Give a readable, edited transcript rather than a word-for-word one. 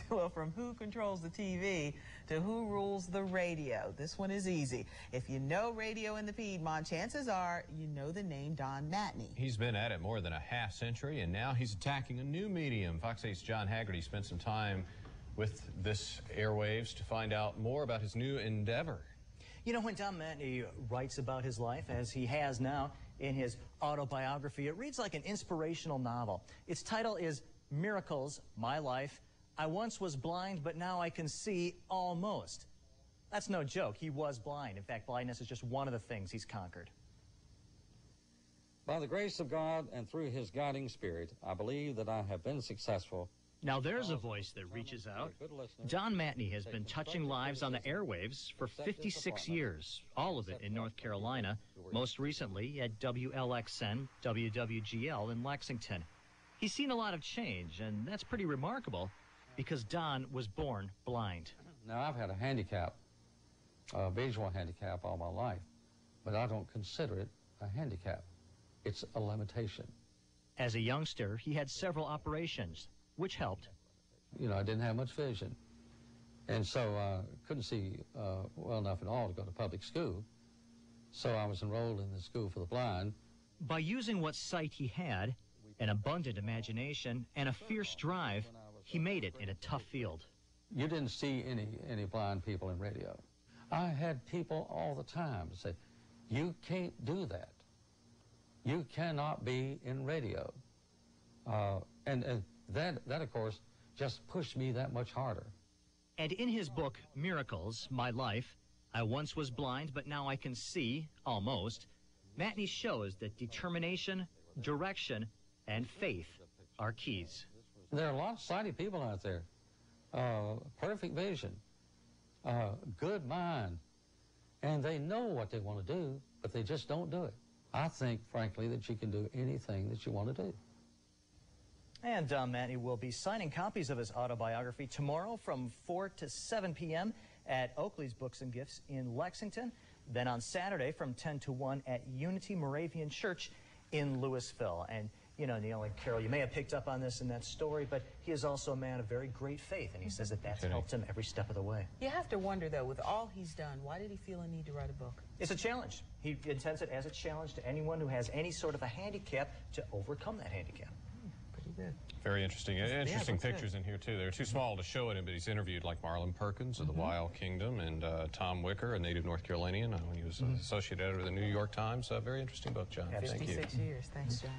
Well, from who controls the TV to who rules the radio. This one is easy. If you know radio in the Piedmont, chances are you know the name Don Matney. He's been at it more than a half century, and now he's attacking a new medium. Fox 8's John Haggerty spent some time with this airwaves to find out more about his new endeavor. You know, when Don Matney writes about his life, as he has now in his autobiography, it reads like an inspirational novel. Its title is Miracles, My Life. I once was blind, but now I can see almost. That's no joke. He was blind. In fact, blindness is just one of the things he's conquered. By the grace of God and through his guiding spirit, I believe that I have been successful. Now there's a voice that reaches out. Don Matney has been touching lives on the airwaves for 56 years, all of it in North Carolina, most recently at WLXN, WWGL in Lexington. He's seen a lot of change, and that's pretty remarkable because Don was born blind. Now, I've had a handicap, a visual handicap all my life, but I don't consider it a handicap. It's a limitation. As a youngster, he had several operations, which helped. You know, I didn't have much vision, and so I couldn't see well enough at all to go to public school, so I was enrolled in the School for the Blind. By using what sight he had, an abundant imagination, and a fierce drive, he made it in a tough field. You didn't see any blind people in radio. I had people all the time say, you can't do that. You cannot be in radio. And that, of course, just pushed me that much harder. And in his book, Miracles, My Life, I once was blind, but now I can see, almost, Matney shows that determination, direction, and faith are keys. There are a lot of sighted people out there. Perfect vision, good mind, and they know what they want to do, but they just don't do it. I think, frankly, that you can do anything that you want to do. And Don Matney will be signing copies of his autobiography tomorrow from 4 to 7 p.m. at Oakley's Books and Gifts in Lexington. Then on Saturday from 10 to 1 at Unity Moravian Church in Louisville. And, you know, Neil and Carol, you may have picked up on this in that story, but he is also a man of very great faith, and he says that that's helped him every step of the way. You have to wonder, though, with all he's done, why did he feel a need to write a book? It's a challenge. He intends it as a challenge to anyone who has any sort of a handicap to overcome that handicap. Pretty good. Very interesting. Interesting pictures in here, too. They're too small to show it, but he's interviewed like Marlon Perkins of the Wild Kingdom and Tom Wicker, a native North Carolinian, when he was associate editor of the New York Times. Very interesting book, John. Thank you. 56 years. Thanks, John.